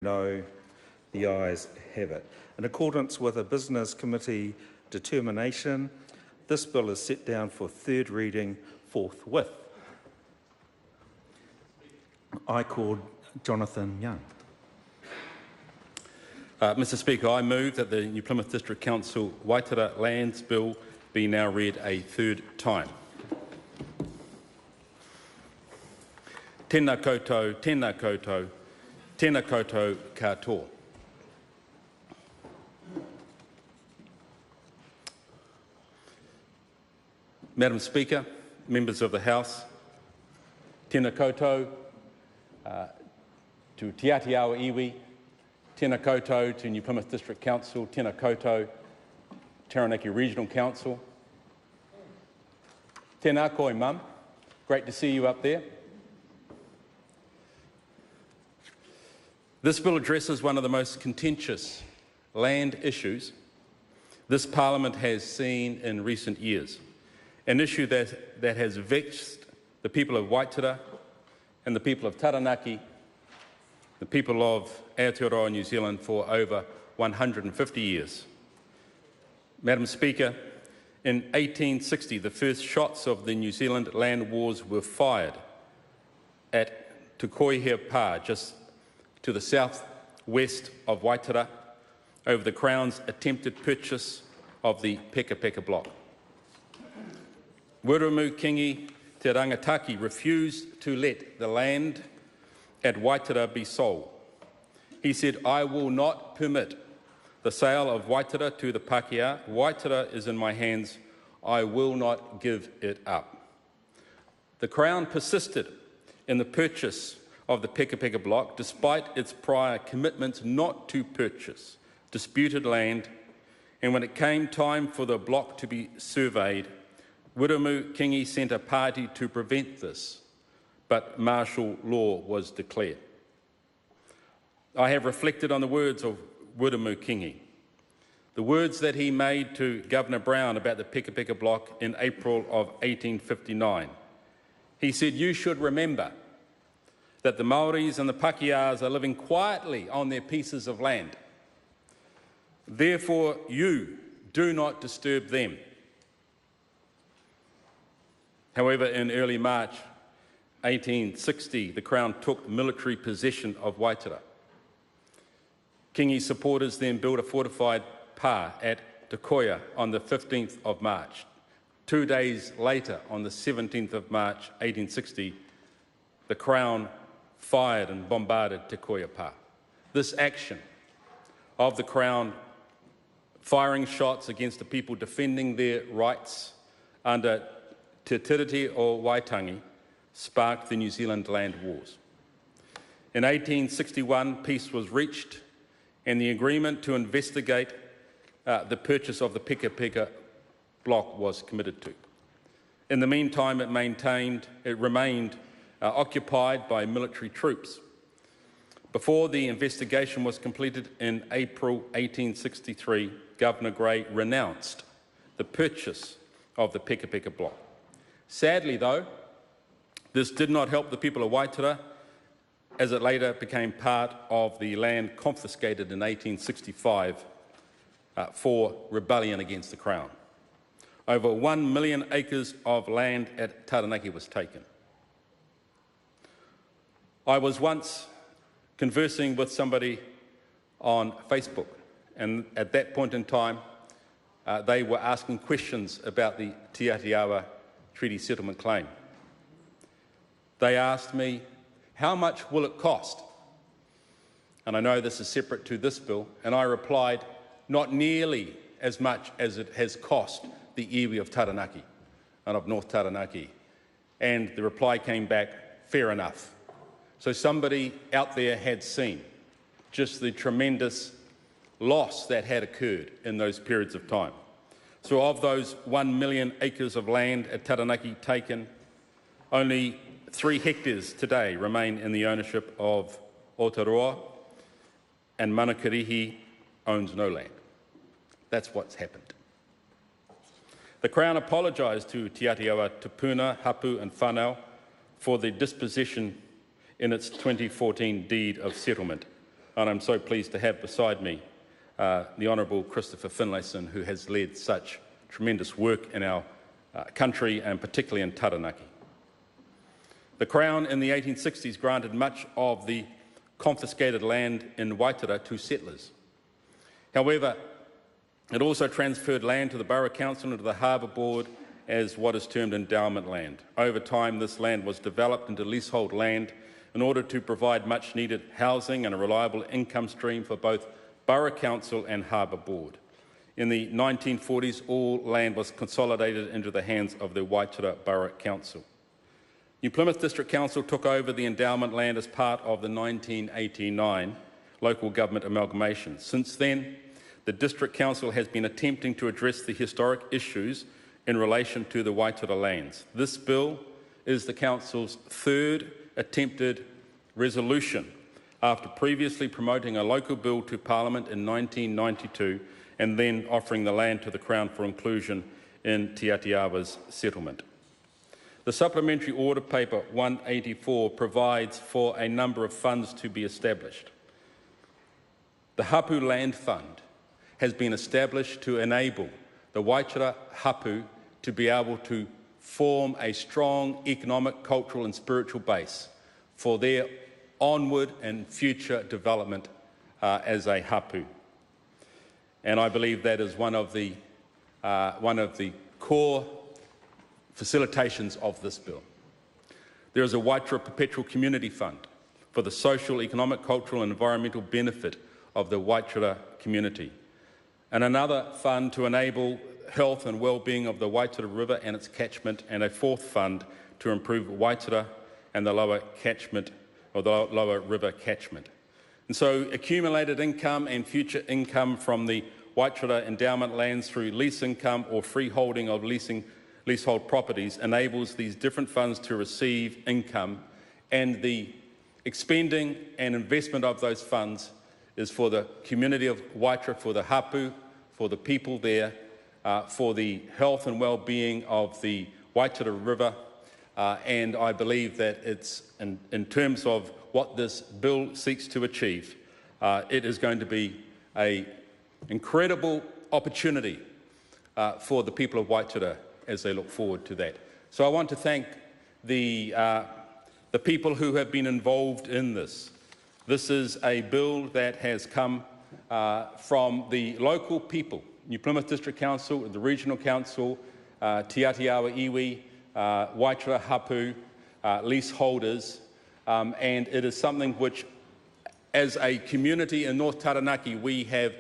No, the ayes have it. In accordance with a Business Committee determination, this bill is set down for third reading forthwith. I call Jonathan Young. Mr Speaker, I move that the New Plymouth District Council Waitara Lands Bill be now read a third time. Tēnā koutou, tēnā koutou, tēnā koutou katoa. Madam Speaker, members of the House, tēnā koutou, to Te Atiawa Iwi, tēnā koutou to New Plymouth District Council, tēnā koutou, Taranaki Regional Council. Tēnā koe, Mum. Great to see you up there. This bill addresses one of the most contentious land issues this Parliament has seen in recent years, an issue that has vexed the people of Waitara and the people of Taranaki, the people of Aotearoa, New Zealand, for over 150 years. Madam Speaker, in 1860, the first shots of the New Zealand land wars were fired at Te Koihea Pā, just to the southwest of Waitara, over the Crown's attempted purchase of the Peka Peka block. Wiremu Kingi Te Rangataki refused to let the land at Waitara be sold. He said, "I will not permit the sale of Waitara to the Pākehā. Waitara is in my hands. I will not give it up." The Crown persisted in the purchase of the Peka Peka block, despite its prior commitments not to purchase disputed land, and when it came time for the block to be surveyed, Wiremu Kingi sent a party to prevent this, but martial law was declared. I have reflected on the words of Wiremu Kingi, the words that he made to Governor Brown about the Peka Peka block in April of 1859. He said, "You should remember that the Māoris and the Pākehās are living quietly on their pieces of land. Therefore, you do not disturb them." However, in early March 1860, the Crown took military possession of Waitara. Kingi's supporters then built a fortified pā at Te Koia on the 15th of March. 2 days later, on the 17th of March 1860, the Crown fired and bombarded Te Koia Pā. This action of the Crown firing shots against the people defending their rights under Te Tiriti o Waitangi sparked the New Zealand land wars. In 1861, peace was reached and the agreement to investigate the purchase of the Peka Peka block was committed to. In the meantime, it remained occupied by military troops. Before the investigation was completed in April 1863, Governor Grey renounced the purchase of the Peka Peka block. Sadly, though, this did not help the people of Waitara, as it later became part of the land confiscated in 1865 for rebellion against the Crown. Over 1 million acres of land at Taranaki was taken. I was once conversing with somebody on Facebook, and at that point in time, they were asking questions about the Te Atiawa Treaty Settlement claim. They asked me, "How much will it cost?" And I know this is separate to this bill, and I replied, "Not nearly as much as it has cost the iwi of Taranaki and of North Taranaki." And the reply came back, "Fair enough." So somebody out there had seen just the tremendous loss that had occurred in those periods of time. So of those 1 million acres of land at Taranaki taken, only 3 hectares today remain in the ownership of Aotearoa, and Manukarihi owns no land. That's what's happened. The Crown apologised to Te Atiawa, Te Puna, Hapu and Whanau for the disposition in its 2014 deed of settlement and I'm so pleased to have beside me the Honourable Christopher Finlayson, who has led such tremendous work in our country and particularly in Taranaki. The Crown in the 1860s granted much of the confiscated land in Waitara to settlers. However, it also transferred land to the Borough Council and to the Harbour Board as what is termed endowment land. Over time, this land was developed into leasehold land in order to provide much-needed housing and a reliable income stream for both Borough Council and Harbour Board. In the 1940s, all land was consolidated into the hands of the Waitara Borough Council. New Plymouth District Council took over the endowment land as part of the 1989 local government amalgamation. Since then, the District Council has been attempting to address the historic issues in relation to the Waitara lands. This bill is the Council's third attempted resolution after previously promoting a local bill to Parliament in 1992 and then offering the land to the Crown for inclusion in Te Atiawa's settlement. The Supplementary Order Paper 184 provides for a number of funds to be established. The Hapu Land Fund has been established to enable the Waitara Hapu to be able to form a strong economic, cultural and spiritual base for their onward and future development as a hapu. And I believe that is one of the core facilitations of this bill. There is a Waitara Perpetual Community Fund for the social, economic, cultural and environmental benefit of the Waitara community, and another fund to enable health and well-being of the Waitara River and its catchment, and a fourth fund to improve Waitara and the lower catchment, or the lower river catchment. And so accumulated income and future income from the Waitara endowment lands through lease income or freeholding of leasehold properties enables these different funds to receive income, and the expending and investment of those funds is for the community of Waitara, for the hapu, for the people there, for the health and well-being of the Waitara River, and I believe that it's, in terms of what this bill seeks to achieve, it is going to be an incredible opportunity for the people of Waitara as they look forward to that. So I want to thank the people who have been involved in this. This is a bill that has come from the local people, New Plymouth District Council, the Regional Council, Te Atiawa Iwi, Waitara Hapu, leaseholders, and it is something which, as a community in North Taranaki, we have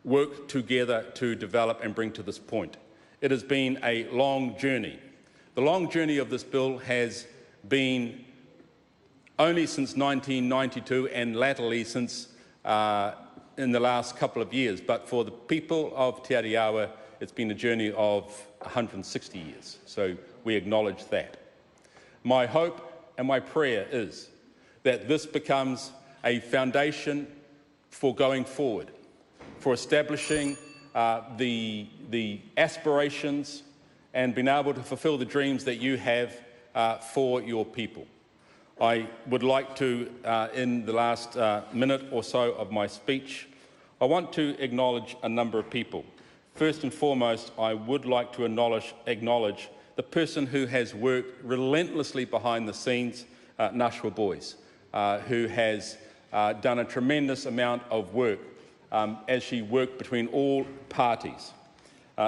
worked together to develop and bring to this point. It has been a long journey. The long journey of this bill has been only since 1992 and latterly since in the last couple of years. But for the people of Te Atiawa, it's been a journey of 160 years. So we acknowledge that. My hope and my prayer is that this becomes a foundation for going forward, for establishing the aspirations and being able to fulfil the dreams that you have for your people. I would like to, in the last minute or so of my speech, I want to acknowledge a number of people. First and foremost, I would like to acknowledge the person who has worked relentlessly behind the scenes, Nashua Boys, who has done a tremendous amount of work as she worked between all parties.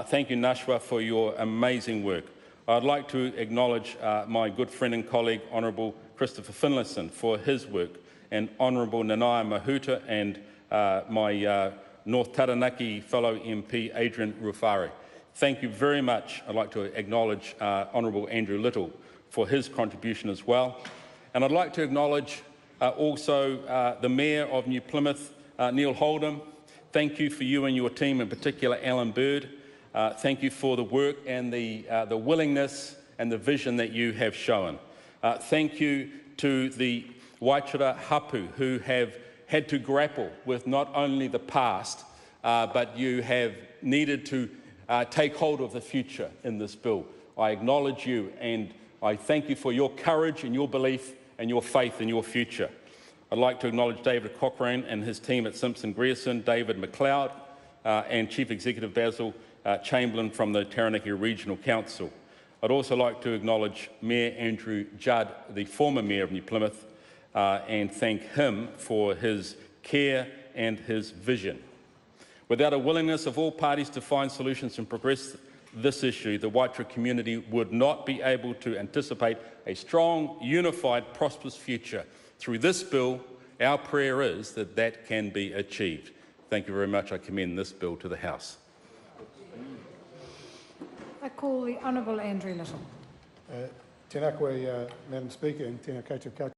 Thank you, Nashua, for your amazing work. I'd like to acknowledge my good friend and colleague, Honourable Christopher Finlayson, for his work, and Honourable Nanaia Mahuta and my North Taranaki fellow MP, Adrian Rufari. Thank you very much. I'd like to acknowledge Honourable Andrew Little for his contribution as well. And I'd like to acknowledge also the Mayor of New Plymouth, Neil Holdham. Thank you for you and your team, in particular Alan Bird. Thank you for the work and the willingness and the vision that you have shown. Thank you to the Waitara Hapu, who have had to grapple with not only the past, but you have needed to take hold of the future in this bill. I acknowledge you, and I thank you for your courage and your belief and your faith in your future. I'd like to acknowledge David Cochrane and his team at Simpson Grierson, David McLeod and Chief Executive Basil Chamberlain from the Taranaki Regional Council. I'd also like to acknowledge Mayor Andrew Judd, the former Mayor of New Plymouth, and thank him for his care and his vision. Without a willingness of all parties to find solutions and progress this issue, the Waitara community would not be able to anticipate a strong, unified, prosperous future. Through this bill, our prayer is that that can be achieved. Thank you very much. I commend this bill to the House. I call the Honourable Andrew Little. Tēnā koe, Madam Speaker, and tēnā koutou katoa.